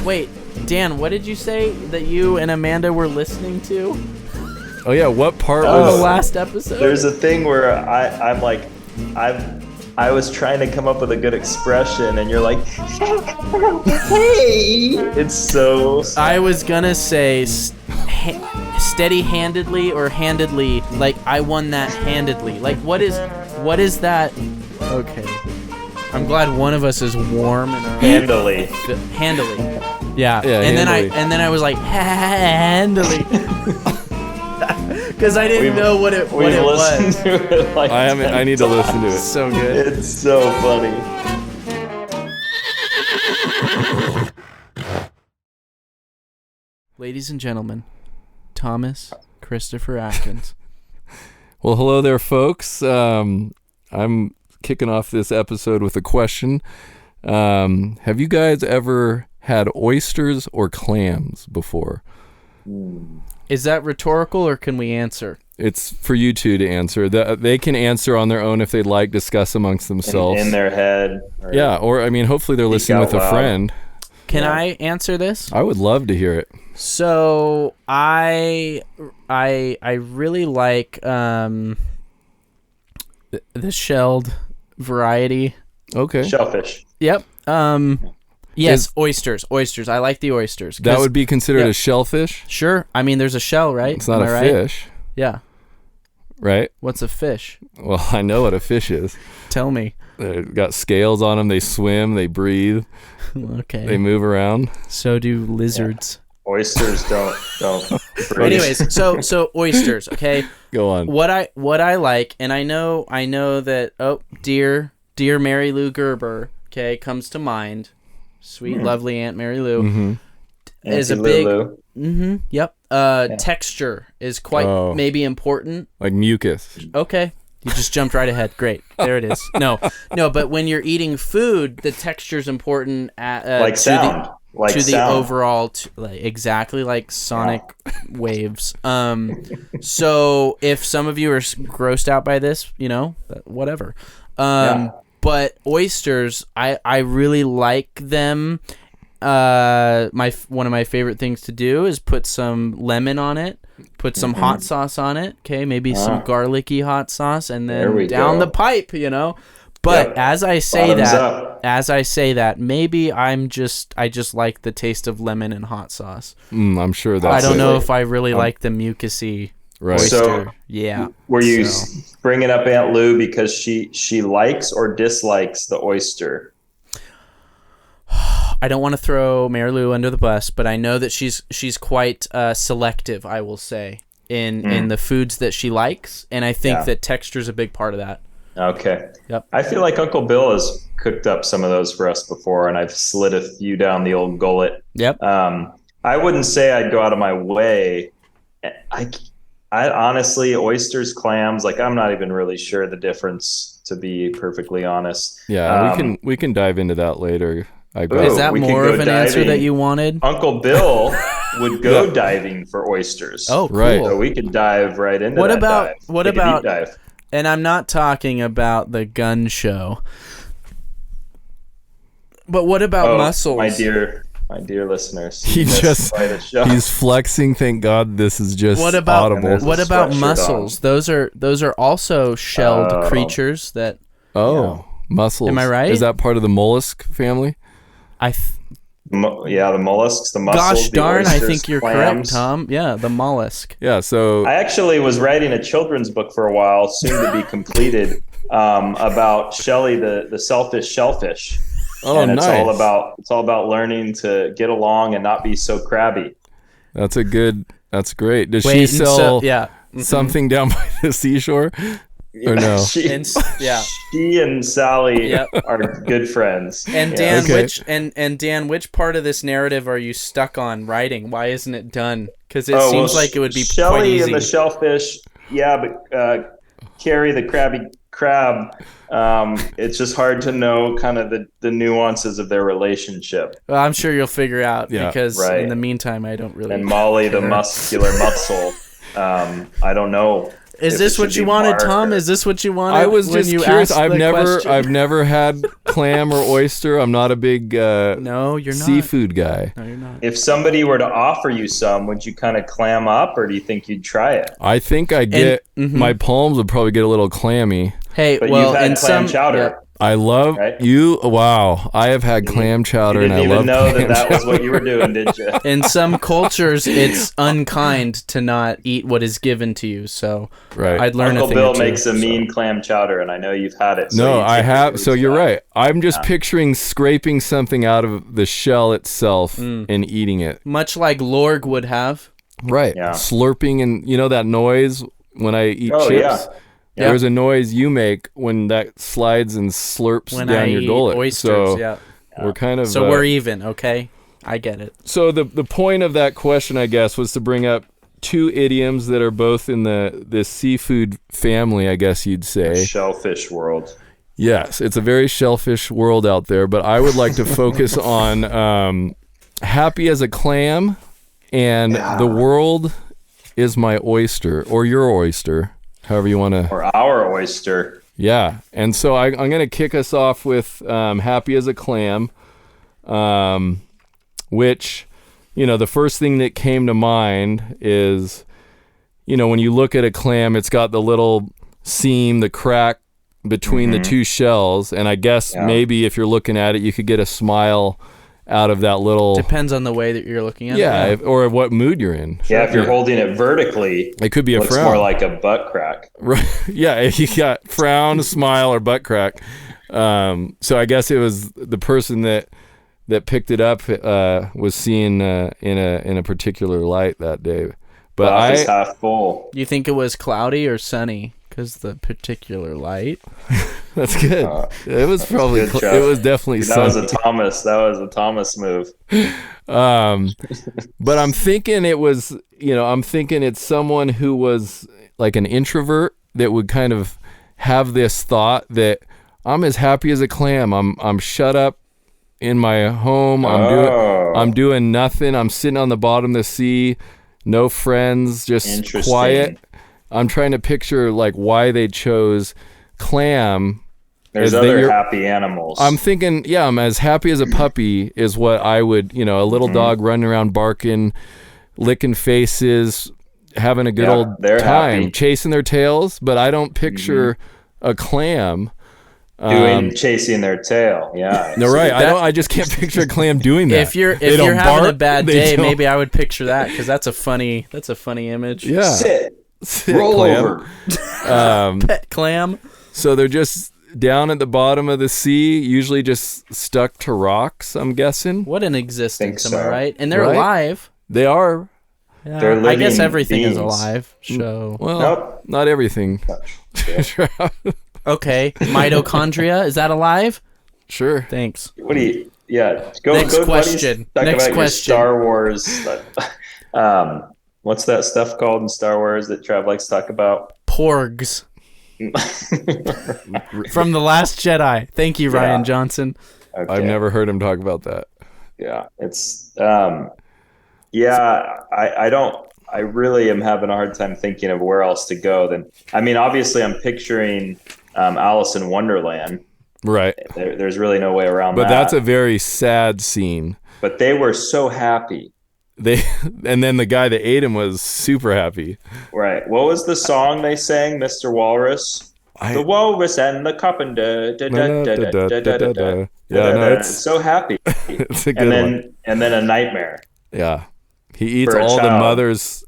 Wait, Dan, what did you say that you and Amanda were listening to? Oh yeah, what part On was the last episode? There's a thing where I'm like, I was trying to come up with a good expression, and you're like, hey. It's so. I was gonna say steady-handedly or handedly. Like I won that handedly. Like what is that? Okay. I'm glad one of us is warm and Handily. Handily. Yeah. And handily. then I was like handily. Because I didn't know what it was. To it like I need to listen to it. So good. It's so funny. Ladies and gentlemen, Thomas Christopher Atkins. Well, hello there, folks. I'm kicking off this episode with a question. Have you guys ever had oysters or clams before? Is that rhetorical or can we answer? It's for you two to answer. They can answer on their own if they'd like, discuss amongst themselves. In their head. Or I mean, hopefully they're listening with a friend. Can I answer this? I would love to hear it. So I really like the shelled variety. Okay. Shellfish. Yep. Yes, oysters. I like the oysters. That would be considered a shellfish? Sure. I mean, there's a shell, right? It's not a fish. Yeah. Right? What's a fish? Well, I know what a fish is. Tell me. They've got scales on them. They swim. They breathe. Okay. They move around. So do lizards. Yeah. Oysters don't breathe. Anyways, so oysters, okay? Go on. What I like, and I know that dear Mary Lou Gerber, okay, comes to mind. Sweet, lovely Aunt Mary Lou. Mm-hmm. Is Auntie a big Lulu. Yep. Texture is quite maybe important. Like mucus. Okay. You just jumped right ahead. Great. There it is. No, but when you're eating food, the texture's important Like to sound. the overall exactly like sonic waves. So if some of you are grossed out by this, whatever. But oysters, I really like them. One of my favorite things to do is put some lemon on it, put some hot sauce on it, okay, maybe some garlicky hot sauce, and then down the pipe, But as I say that, maybe I just like the taste of lemon and hot sauce. I'm sure that's I don't know if I really like the mucusy oyster. So, were you bringing up Aunt Lou because she likes or dislikes the oyster? I don't want to throw Mary Lou under the bus, but I know that she's quite selective, I will say, in the foods that she likes, and I think that texture is a big part of that. Okay. Yep. I feel like Uncle Bill has cooked up some of those for us before, and I've slid a few down the old gullet. Yep. I wouldn't say I'd go out of my way. I honestly, oysters, clams, I'm not even really sure the difference, to be perfectly honest. Yeah, we can dive into that later. Is that more of an answer that you wanted? Uncle Bill would go diving for oysters. Oh, cool. Right. So we could dive right into that dive. What about deep dive? And I'm not talking about the gun show. But what about mussels? My dear listeners. He's flexing. Thank God this is just audible. What about mussels? Those are also shelled creatures that mussels. Am I right? Is that part of the mollusk family? The mollusks, the mussels. Gosh darn, oysters, I think you're clams. correct, Tom. Yeah, the mollusk. Yeah, so I actually was writing a children's book for a while, soon to be completed, about Shelley, the selfish shellfish. Oh, and nice. It's all about learning to get along and not be so crabby. That's great. Does she sell something down by the seashore? Or no? She and Sally are good friends. And Dan, Dan, which part of this narrative are you stuck on writing? Why isn't it done? Because it seems like it would be Shelley quite easy. and the shellfish, but Carrie the crab. It's just hard to know kind of the nuances of their relationship. Well, I'm sure you'll figure out because in the meantime, I don't really. And Molly, the muscular mussel. I don't know. Is this what you wanted, Tom? Is this what you wanted? I was when just you curious. asked the question? I've never had clam or oyster. I'm not a big no, you're not. seafood guy. No, you're not. If somebody were to offer you some, would you kind of clam up, or do you think you'd try it? I think I get my palms would probably get a little clammy. Hey, But well, you've had in clam some chowder. yeah. I love Right? you. Wow, I have had clam chowder, You and didn't I love even know clam that was chowder. what you were doing, did you? In some cultures, it's unkind to not eat what is given to you. So Right. I'd learn Uncle a thing Bill or two, makes a so. mean clam chowder, and I know you've had it. So No, you I take have. the So roots you're out. right. I'm just picturing scraping something out of the shell itself and eating it. Much like Lorg would have. Right. Yeah. Slurping, and you know that noise when I eat Oh, chips? yeah. There's a noise you make when that slides and slurps When down I your eat gullet. oysters, so yeah. we're kind of So we're even, okay? I get it. So the point of that question, I guess, was to bring up two idioms that are both in the seafood family, I guess you'd say. Shellfish world. Yes, it's a very shellfish world out there, but I would like to focus on happy as a clam and the world is my oyster, or your oyster, however you want to. Or our oyster. Yeah, and so I'm going to kick us off with happy as a clam, which, the first thing that came to mind is, when you look at a clam, it's got the little seam, the crack between the two shells, and I guess maybe if you're looking at it, you could get a smile out of that little. Depends on the way that you're looking at it. Or what mood you're in. Yeah, if you're holding it vertically, it could be a looks frown. more like a butt crack. Right. Yeah, if you got frown, smile, or butt crack. So I guess it was the person that picked it up was seen in a particular light that day. But Glass is half full. You think it was cloudy or sunny? Because the particular light. That's good. It was probably. Good, It was definitely. That was a Thomas. That was a Thomas move. But I'm thinking it was. I'm thinking it's someone who was like an introvert that would kind of have this thought that I'm as happy as a clam. I'm shut up in my home. I'm doing nothing. I'm sitting on the bottom of the sea, no friends, just quiet. I'm trying to picture like why they chose clam. There's other happy animals. I'm thinking, I'm as happy as a puppy is what I would, a little dog running around barking, licking faces, having a good old time, happy. chasing their tails. But I don't picture a clam chasing their tail. Yeah. No, right. I just can't picture a clam doing that. If you're having a bad day, maybe I would picture that because that's a funny image. Yeah. Sit. Roll clam. over. Pet clam. So they're just down at the bottom of the sea, usually just stuck to rocks, I'm guessing. What an existence, Think am I so. right? And they're Right? alive. They are. Yeah, They're I guess living everything is beings. alive. So Well, Nope. not everything. okay, mitochondria, is that alive? Sure. Thanks. What do you? Yeah. Go. Next go question. Talk Next about question. your Star Wars. What's that stuff called in Star Wars that Trav likes to talk about? Porgs from The Last Jedi. Thank you, Ryan Johnson. Okay. I've never heard him talk about that. Yeah, it's I don't. I really am having a hard time thinking of where else to go. Obviously, I'm picturing Alice in Wonderland. Right. There's really no way around that. But that's a very sad scene. But they were so happy. And then the guy that ate him was super happy. Right. What was the song they sang, Mr. Walrus? The walrus and the carpenter. Yeah, no, it's so happy. it's a good one. And then a nightmare. Yeah. He eats For a all the child. mother's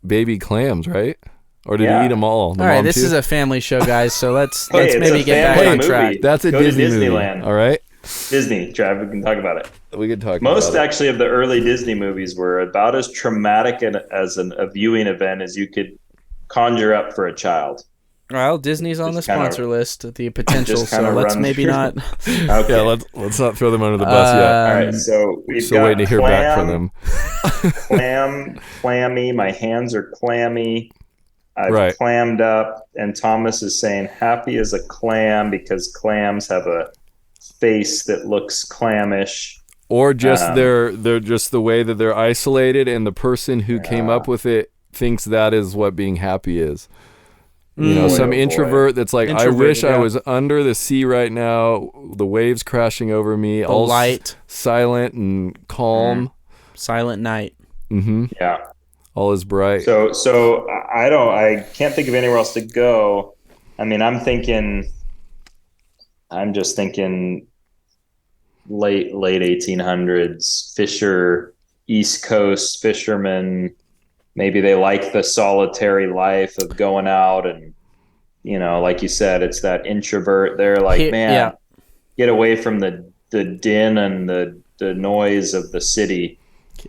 baby clams, right? Or did he eat them all? The All right, mom this too? is a family show, guys. So let's Hey, it's maybe a get back family on movie. track. That's a Go to Disney movie. Disneyland. All right. Disney, Trav, we can talk about it. We could talk Most about it. actually of the early Disney movies were about as traumatic as a viewing event as you could conjure up for a child. Well, Disney's on the Just kinda- sponsor list, the potential. just So kinda let's run maybe through. not. Okay. Yeah, let's not throw them under the bus yet. All right, so we've Still got waiting to hear back from them. Clammy. My hands are clammy. I've Right. clammed up, and Thomas is saying happy as a clam because clams have a face that looks clammish. Or just they're just the way that they're isolated, and the person who came up with it thinks that is what being happy is. You know, some boy. introvert that's like, I Introverted, wish I yeah. was under the sea right now, the waves crashing over me, The all light. silent and calm. Silent night. Mm-hmm. Yeah. All is bright. So I can't think of anywhere else to go. I mean, I'm just thinking late 1800s East Coast fishermen. Maybe they like the solitary life of going out and, you know, like you said, it's that introvert. They're like, man, get away from the din and the noise of the city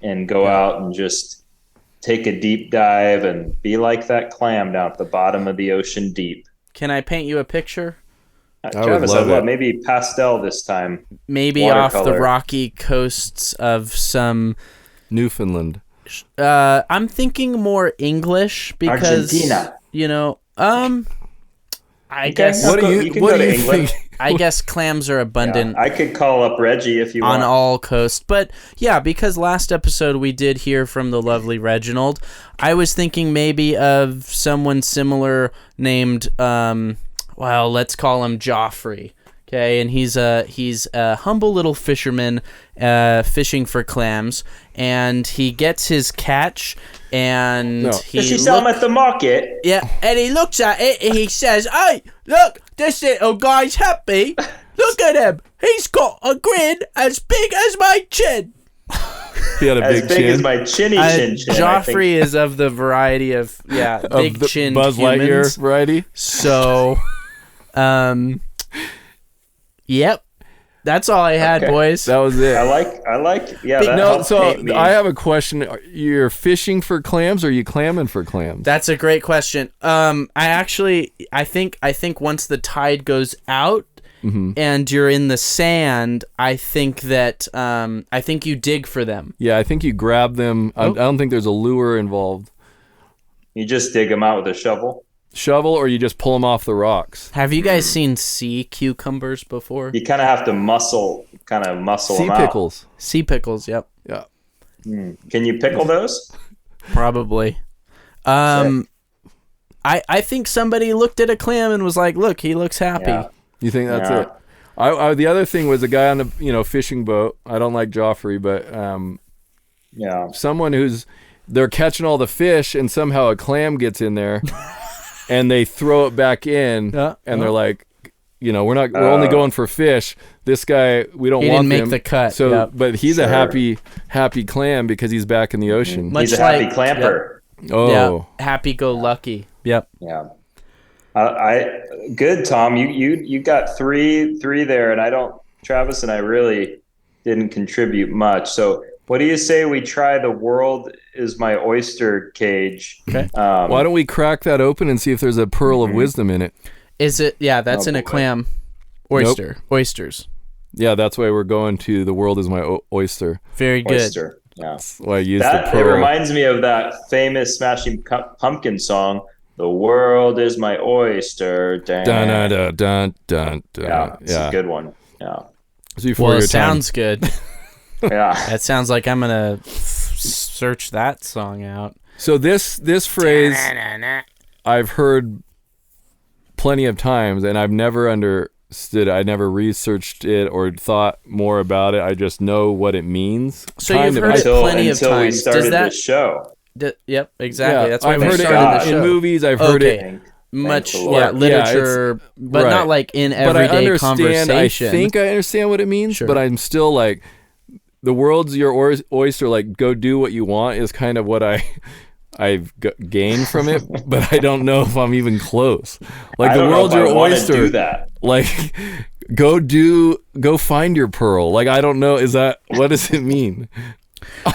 and go out and just take a deep dive and be like that clam down at the bottom of the ocean deep. Can I paint you a picture? Travis, love I'd love it. maybe pastel this time. Maybe off the Watercolor. rocky coasts of some... Newfoundland. I'm thinking more English because... Argentina. You know, I guess... What do you go to England. think? I guess clams are abundant I could call up Reggie if you on want. all coasts. But yeah, because last episode we did hear from the lovely Reginald, I was thinking maybe of someone similar named, well, let's call him Joffrey. Okay, and he's a humble little fisherman fishing for clams, and he gets his catch, and he Does he sell them at the market? yeah, and he looks at it and he says, "Hey, look, this little guy's happy. Look at him. He's got a grin as big as my chin." He had a As big big chin. as my chin. I think. Joffrey is of the variety of big the chinned Buzz humans. Lightyear variety. So, yep, that's all I had, Okay. boys. That was it. I like. Yeah. That No, helps so paint me. I have a question. You're fishing for clams, or are you clamming for clams? That's a great question. I think once the tide goes out and you're in the sand, I think that I think you dig for them. Yeah, I think you grab them. I don't think there's a lure involved. You just dig them out with a shovel. Shovel, or you just pull them off the rocks. Have you guys seen sea cucumbers before? You kind of have to muscle Sea them pickles. Sea pickles, yep, Yeah. out. Can you pickle those? probably. I think somebody looked at a clam and was like, "Look, he looks happy." Yeah. You think that's Yeah. it? I the other thing was a guy on a fishing boat. I don't like Joffrey, but Yeah. someone they're catching all the fish, and somehow a clam gets in there, and they throw it back in, and they're like, we're only going for fish. This guy, we don't He want didn't make him. the cut, So, yep. but he's Sure. a happy clam because he's back in the ocean. Much He's a happy like- clamper. Oh, Yeah, happy-go-lucky. Yep. Yeah. I good, Tom. You got three there, and Travis and I really didn't contribute much. So what do you say we try the world is my oyster cage? Okay. why don't we crack that open and see if there's a pearl of wisdom in it? Is it? Yeah, that's in a boy. clam. Oyster. Oysters. Yeah, that's why we're going to the world is my oyster. Very good. Oyster. Yeah. That's why I used That the it pearl. reminds me of that famous Smashing Pumpkin song. The world is my oyster. Dun, dun, dun, dun, dun, dun. Yeah, it's a good one. Yeah. It's before Well, your it sounds good. Yeah. That sounds like I'm gonna search that song out. So this phrase I've heard plenty of times, and I've never understood. I never researched it or thought more about it. I just know what it means. So you've heard it Until plenty of we times. started Does that? this show. Yep, exactly. Yeah, That's why I've we heard it started the in show. movies. I've heard Okay. it, Much, Thank the Lord. literature, but right. not like in but I everyday understand. conversation. I think I understand what it means, Sure. but I'm still like, the world's your oyster. Like, go do what you want is kind of what I've gained from it, but I don't know if I'm even close. Like, I the don't know world's if I your wanna oyster. do that. Like, go find your pearl. Like, I don't know. What does it mean?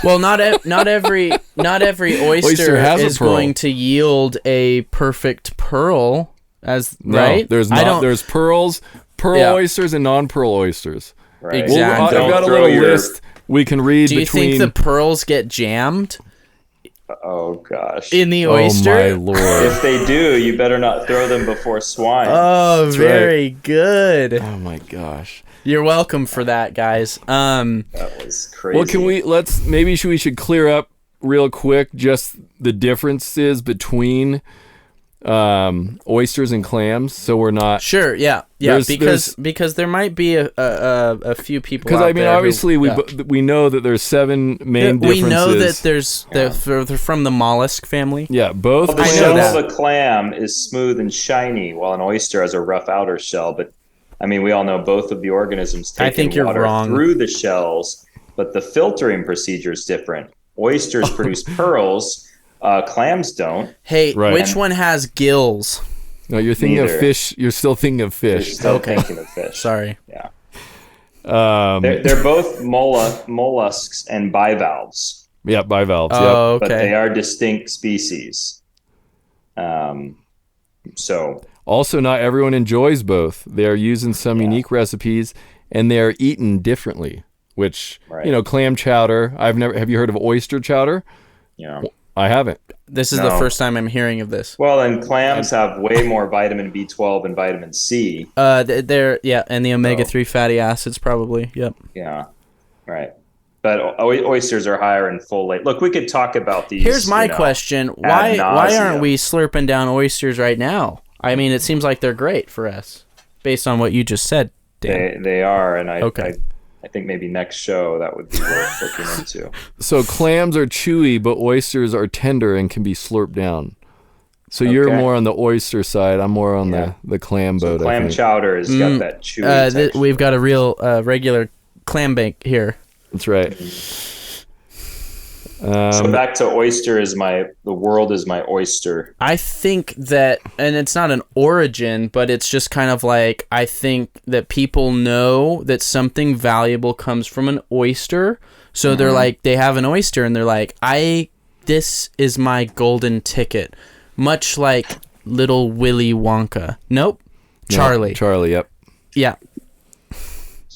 Well, not every oyster has a is pearl. going to yield a perfect pearl, No, right? there's I not. don't. There's pearl Yeah. oysters and non-pearl oysters. Right. Exactly. I've Don't got a throw little your- list we can read Do you between. think the pearls get jammed Oh gosh. in the Oh oyster? my lord! If they do, you better not throw them before swine. Oh, That's very good. Oh my gosh! You're welcome for that, guys. That was crazy. Well, can we we should clear up real quick just the differences between oysters and clams, so we're not Sure, yeah, because there might be a few people. Because I mean, obviously, we know that there's 7 main differences. We know that they're from the mollusk family. Yeah, both. Well, the shell of a clam is smooth and shiny, while an oyster has a rough outer shell. But I mean, we all know both of the organisms take water through the shells, but the filtering procedure is different. Oysters produce pearls. Clams don't. Hey, which one has gills? No, you're thinking of fish. You're still thinking of fish. You're still thinking of fish. Sorry. Yeah. They're both mollusks and bivalves. Yeah, bivalves. Oh, okay. But they are distinct species. So. Also, not everyone enjoys both. They are used in some unique recipes, and they are eaten differently. Which clam chowder. Have you heard of oyster chowder? Yeah. I haven't. This is the first time I'm hearing of this. Well, and clams have way more vitamin B12 and vitamin C. And the omega-3 fatty acids probably. Yep. Yeah. Right. But oysters are higher in folate. Look, we could talk about these. Here's my question: why aren't we slurping down oysters right now? I mean, it seems like they're great for us, based on what you just said, Dan. They are, and I think maybe next show that would be worth looking into. So clams are chewy, but oysters are tender and can be slurped down. So you're more on the oyster side. I'm more on the clam boat. Clam chowder has got that chewy we've got a real regular clam bake here. That's right. So back to oyster the world is my oyster. I think that, and it's not an origin, but it's just kind of like, I think that people know that something valuable comes from an oyster. So they're like, they have an oyster and they're like, this is my golden ticket. Much like little Willy Wonka. Nope. Charlie. Yeah, Charlie, yep. Yeah.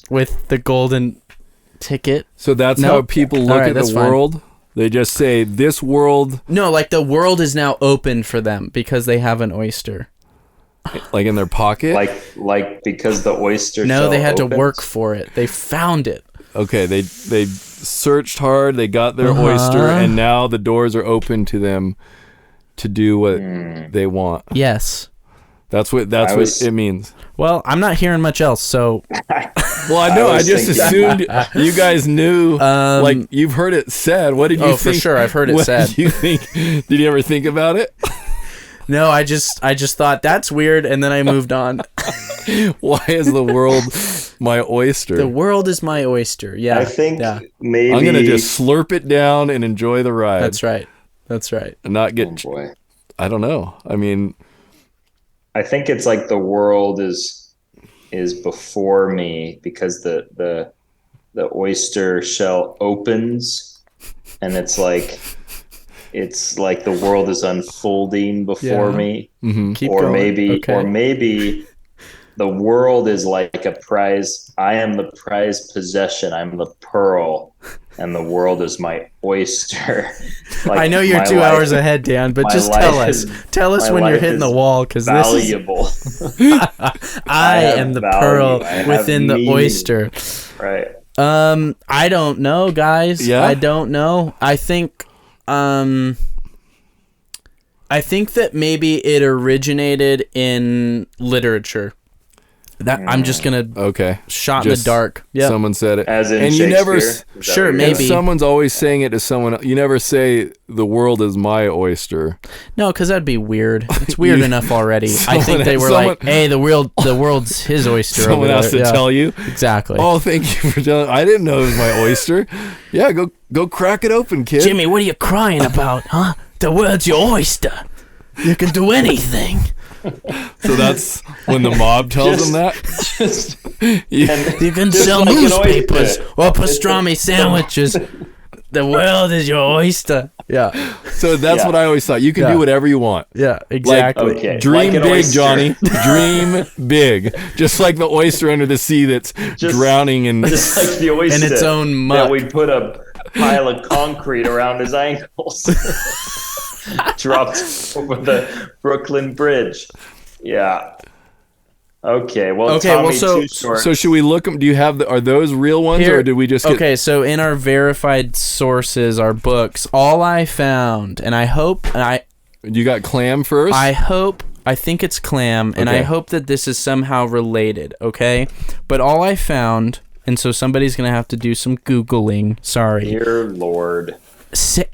With the golden ticket. So that's how people look at the world? Fine. They just say, this world... No, like the world is now open for them because they have an oyster. Like in their pocket? Like because the oyster No, they had to work for it. They found it. Okay, they searched hard, they got their oyster, and now the doors are open to them to do what they want. Yes. That's what it means. Well, I'm not hearing much else, so... Well, I know. I just assumed you guys knew. Like, you've heard it said. What did you think? Oh, for sure. I've heard it said. What did you think? Did you ever think about it? No, I just thought, that's weird, and then I moved on. Why is the world my oyster? The world is my oyster, yeah. I think maybe... I'm going to just slurp it down and enjoy the ride. That's right. And not get... Oh, boy. I don't know. I mean... I think it's like the world is before me because the oyster shell opens and it's like the world is unfolding before me. Mm-hmm. Or maybe the world is like a prize. I am the prized possession. I'm the pearl, and the world is my oyster. Like, I know you're 2 hours ahead, Dan, but just tell us when you're hitting the wall, because this is I am the pearl within the oyster. Right. I don't know, guys. Yeah? I don't know. I think that maybe it originated in literature. I'm just gonna shot in the dark. Yeah, someone said it, as in and Shakespeare. You never sure maybe someone's always saying it to someone. You never say the world is my oyster. No, because that'd be weird. It's weird enough already. I think they were like, "Hey, the world's his oyster." Someone has to tell you exactly. Oh, thank you for telling. I didn't know it was my oyster. Yeah, go crack it open, kid. Jimmy, what are you crying about, huh? The world's your oyster. You can do anything. So that's when the mob tells them that. You can sell newspapers or pastrami sandwiches. The world is your oyster. Yeah. So that's what I always thought. You can do whatever you want. Yeah, exactly. Like, dream big, oyster. Johnny. Dream big. Just like the oyster under the sea that's drowning in just like the oyster in its own muck. That we put a pile of concrete around his ankles. Dropped over the Brooklyn Bridge. Yeah. Okay. Well, Tommy, so should we look them? Do you have are those real ones, or did we just get... Okay, so in our verified sources, our books, all I found, and I hope, and You got clam first? I think it's clam, and I hope that this is somehow related, okay? But all I found, and so somebody's going to have to do some Googling, sorry. Dear Lord.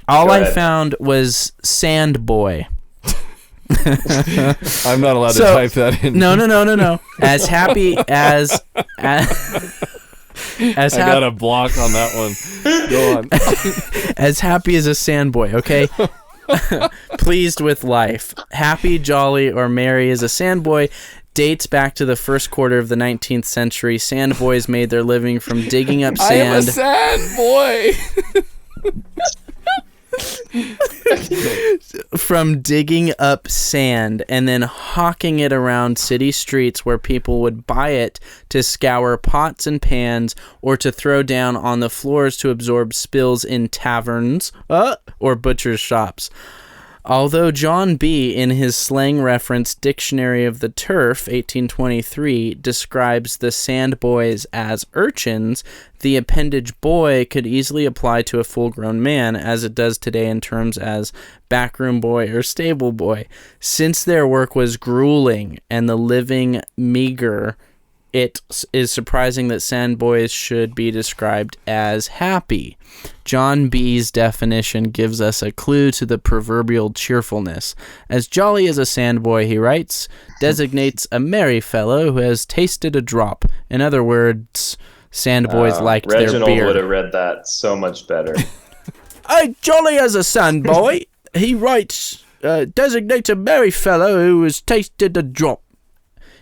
All I found was sand boy. I'm not allowed to type that in. No. As happy as I got a block on that one. Go on. As happy as a sand boy, okay? Pleased with life. Happy, jolly, or merry as a sand boy dates back to the first quarter of the 19th century. Sand boys made their living from digging up sand. I am a sand boy. From digging up sand and then hawking it around city streets where people would buy it to scour pots and pans or to throw down on the floors to absorb spills in taverns or butchers' shops. Although John B., in his slang reference Dictionary of the Turf, 1823, describes the sand boys as urchins, the appendage boy could easily apply to a full-grown man, as it does today in terms as backroom boy or stable boy. Since their work was grueling and the living meager, it is surprising that sand boys should be described as happy. John B.'s definition gives us a clue to the proverbial cheerfulness. As jolly as a sand boy, he writes, designates a merry fellow who has tasted a drop. In other words, sand boys liked their beer. Reginald would have read that so much better. Jolly as a sand boy, he writes, designates a merry fellow who has tasted a drop.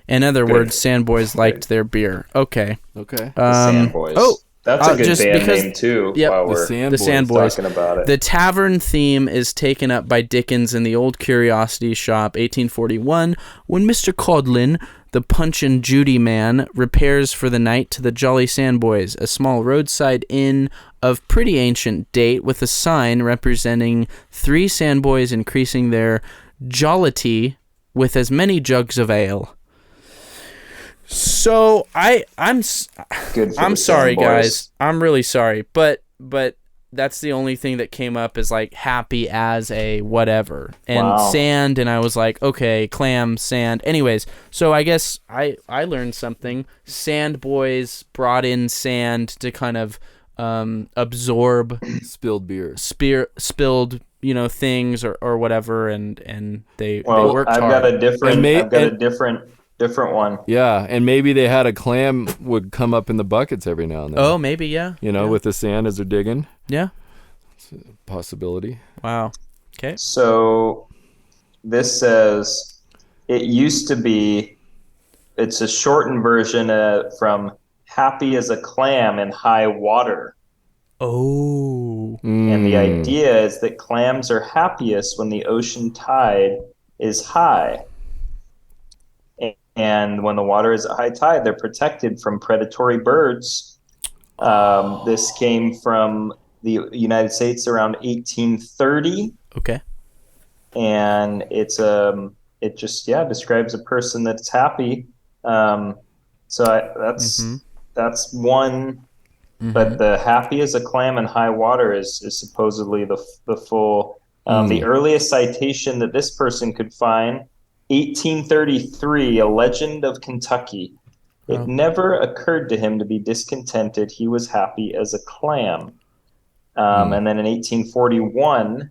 In other words, sand boys liked their beer. Okay. Sand boys. That's a good band name too. Yep, while the we're Sand Boys. Talking about it. The tavern theme is taken up by Dickens in The Old Curiosity Shop, 1841, when Mr. Codlin, the Punch and Judy man, repairs for the night to the Jolly Sand Boys, a small roadside inn of pretty ancient date with a sign representing 3 sand boys increasing their jollity with as many jugs of ale. So I'm sorry, guys. I'm really sorry, but that's the only thing that came up is like happy as a whatever and sand, and I was like, okay, clam, sand. Anyways, so I guess I learned something. Sand boys brought in sand to kind of absorb spilled beer, spilled things or whatever, and they worked hard. I've got a different one. Yeah, and maybe they had a clam would come up in the buckets every now and then. Oh, maybe, yeah. With the sand as they're digging. Yeah. It's a possibility. Wow. Okay. So this says it used to be, it's a shortened version from happy as a clam in high water. Oh. And the idea is that clams are happiest when the ocean tide is high. And when the water is at high tide, they're protected from predatory birds. This came from the United States around 1830. Okay. And it just describes a person that's happy. That's one. Mm-hmm. But the happy as a clam in high water is supposedly the full. The earliest citation that this person could find, 1833, A Legend of Kentucky. It never occurred to him to be discontented. He was happy as a clam. And then in 1841,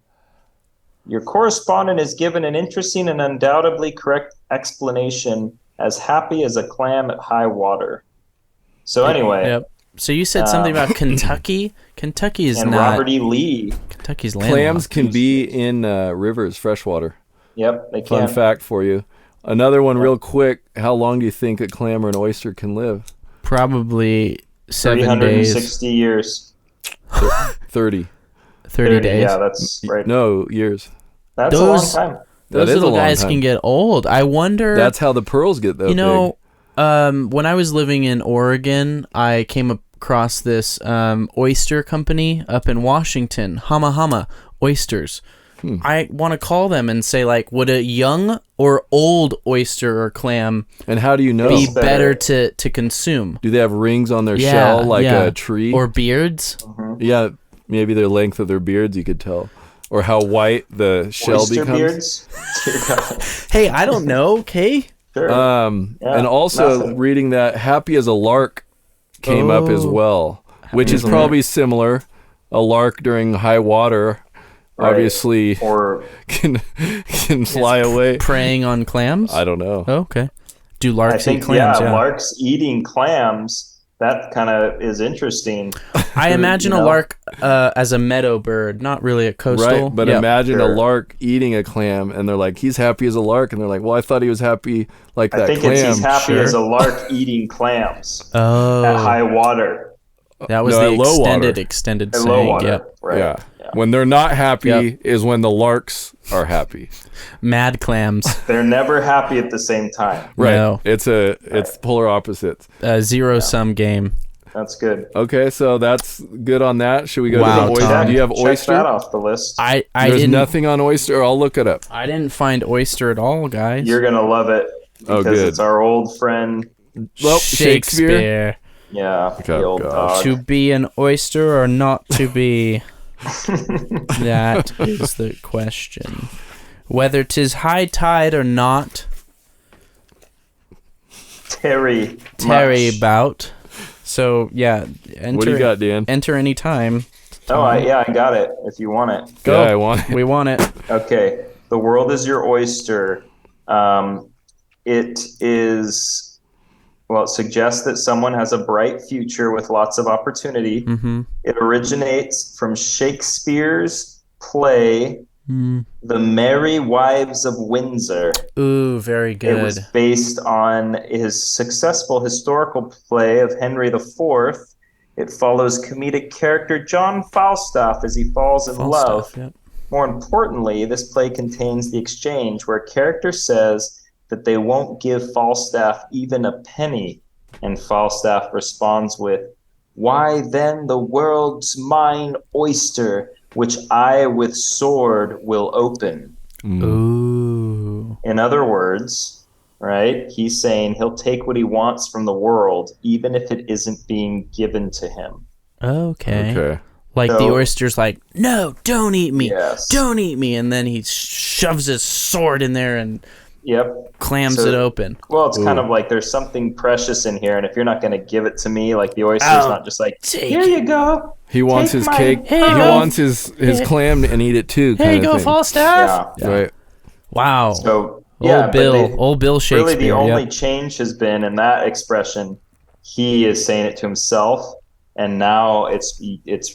your correspondent is given an interesting and undoubtedly correct explanation as happy as a clam at high water. So anyway. Yep. So you said something about Kentucky? Kentucky is and not... Robert E. Lee. Kentucky's landlocked. Clams can be in rivers, freshwater. Yep, they can. Fun fact for you. Another one real quick. How long do you think a clam or an oyster can live? Probably 7 days. 360 years. 30. 30 days. Yeah, that's right. No, years. That's a long time. Those little guys can get old. I wonder... That's how the pearls get that big. When I was living in Oregon, I came across this oyster company up in Washington, Hama Oysters. I want to call them and say, like, would a young or old oyster or clam and how do you know be better to consume? Do they have rings on their shell like a tree? Or beards? Yeah, maybe the length of their beards you could tell. or how white the shell Oyster becomes. beards? Dear God. Hey, I don't know. Okay. Sure. And also nothing. reading that happy as a lark came up as well, which is probably similar. A lark during high water obviously or can fly away. Preying on clams? I don't know. Oh, okay. Do I larks think eat clams? Yeah. larks eating clams. That kind of is interesting. I imagine a lark as a meadow bird, not really a coastal. Right, but imagine a lark eating a clam, and they're like, he's happy as a lark, and they're like, well, I thought he was happy like that I think clam. it's he's happy as a lark eating clams at high water. That was No, the at low water. extended At saying. low water. Yep. Right. Yeah. When they're not happy Yep. is when the larks are happy. Mad clams. They're never happy at the same time. Right. No. It's polar opposites. Zero-sum game. That's good. Okay, so that's good on that. Should we go Wow, to the oyster? Tom. Do you have Check oyster? that off the list. I There's didn't. nothing on oyster. I'll look it up. I didn't find oyster at all, guys. You're gonna love it because good. it's our old friend. Well, Shakespeare. Yeah, Oh, the old gosh. dog. To be an oyster or not to be? That is the question. Whether 'tis high tide or not, Terry much. about. So yeah, enter, What do you got, Dan? Enter any time. Oh, I got it. If you want it. Go. Yeah, I want it. We want it. Okay. The world is your oyster. It is, well, it suggests that someone has a bright future with lots of opportunity. Mm-hmm. It originates from Shakespeare's play, The Merry Wives of Windsor. Ooh, very good. It was based on his successful historical play of Henry IV. It follows comedic character John Falstaff as he falls in love. Falstaff, yep. More importantly, this play contains the exchange where a character says that they won't give Falstaff even a penny, and Falstaff responds with, "Why then the world's mine oyster, which I with sword will open." Ooh. In other words, right, he's saying he'll take what he wants from the world, even if it isn't being given to him. Okay. Okay. Like the So- oyster's like, no, don't eat me. Yes. Don't eat me. And then he shoves his sword in there and Yep. clams So- it open. Well, it's kind of like there's something precious in here, and if you're not going to give it to me, like the oyster's Oh, not just like, take here it. you go. He wants Take his my cake. Here He you go. wants his clam and eat it too. Here you kinda go, thing. Falstaff. Yeah. Right. Wow. So, yeah, old Bill. but Old Bill Shakespeare. really the only yep. change has been in that expression, he is saying it to himself, and now it's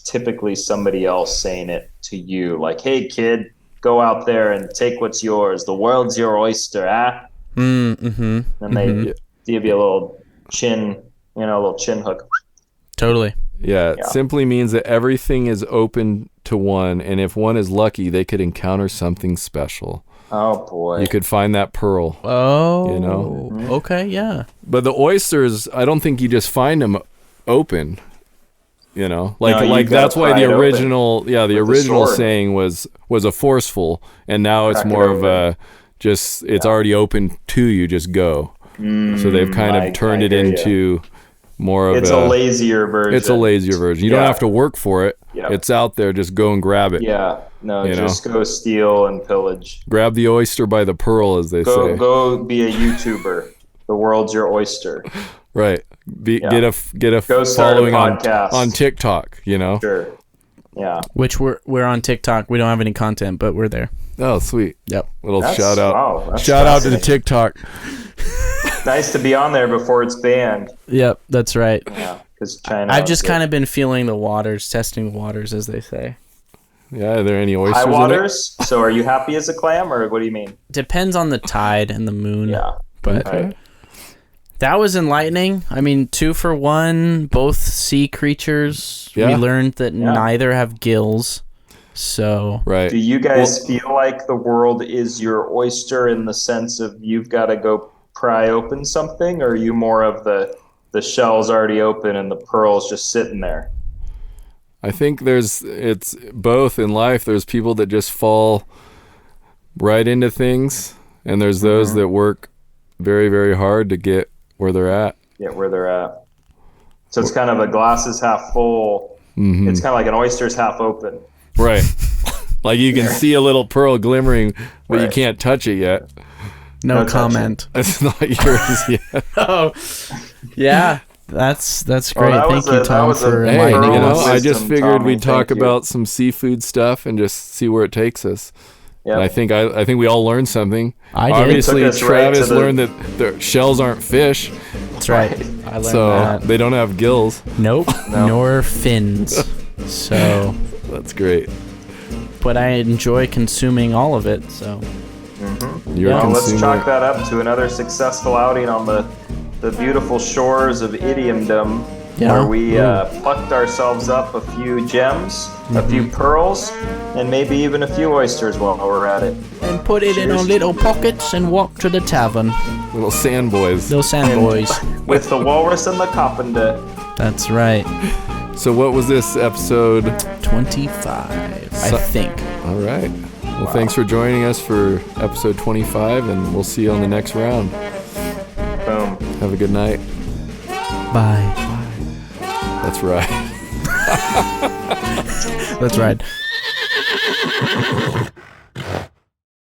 typically somebody else saying it to you, like, hey, kid, go out there and take what's yours. The world's your oyster, ah? Mm-hmm. And they give you a little chin, a little chin hook. Totally. Yeah, it simply means that everything is open to one, and if one is lucky, they could encounter something special. Oh, boy. You could find that pearl. Oh. You know? Okay, yeah. But the oysters, I don't think you just find them open. You know, No, you like gotta that's why pry the it open original, the with the original sword. saying was a forceful, and now it's Crack it more of open. it's already open to you, just go. So they've kind of turned it hear ya. into more of It's a lazier version. It's a lazier version. You don't Yeah. have to work for it. Yeah. It's out there. Just go and grab it. Yeah. No, You just go steal and pillage. Grab the oyster by the pearl, as they say. Go be a YouTuber. The world's your oyster. Right. Get a Go start a following podcast. on TikTok. You know. Sure. Yeah. Which we're on TikTok. We don't have any content, but we're there. Oh, sweet. Yep. Little That's- shout out. wow, that's Shout out to the fascinating. TikTok. Nice to be on there before it's banned. Yep, that's right. Yeah. Because China. I've just kind of been feeling the waters, testing the waters, as they say. Yeah. Are there any oysters? high in it? waters. So are you happy as a clam, or what do you mean? Depends on the tide and the moon. Yeah. But Right. that was enlightening. I mean, 2 for 1, both sea creatures. Yeah. We learned that neither have gills. So Right. Do you guys feel like the world is your oyster in the sense of you've got to go pry open something, or are you more of the shell's already open and the pearl's just sitting there? I think it's both in life. There's people that just fall right into things, and there's those that work very, very hard to get where they're at. Yeah, where they're at. So it's kind of a glass is half full. Mm-hmm. It's kind of like an oyster's half open. Right. Like you can see a little pearl glimmering, but you can't touch it yet. No comment. It's not yours yet. Oh, yeah. That's great. that Thank was you, a- Tom, that was a for Hey, Pearl enlightening of us. I just wisdom, figured Tommy. we'd talk Thank you. about some seafood stuff and just see where it takes us. Yep. And I think we all learned something. I did. Obviously, Took us right Travis to the- learned that the shells aren't fish, That's right. I learned so that. they don't have gills. Nope. Nor fins. So, That's great. but I enjoy consuming all of it. So, You're a Well, let's consumer. chalk that up to another successful outing on the beautiful shores of Idiomdom, Yeah. where we plucked ourselves up a few gems, a few pearls, and maybe even a few oysters while we're at it. and put it in Cheers. our little pockets and walk to the tavern. Little sand boys. Little sand boys. With the walrus and the carpenter. That's right. So what was this episode? 25, I think. All right. Well, thanks for joining us for episode 25, and we'll see you on the next round. Boom. Have a good night. Bye. That's right. That's right.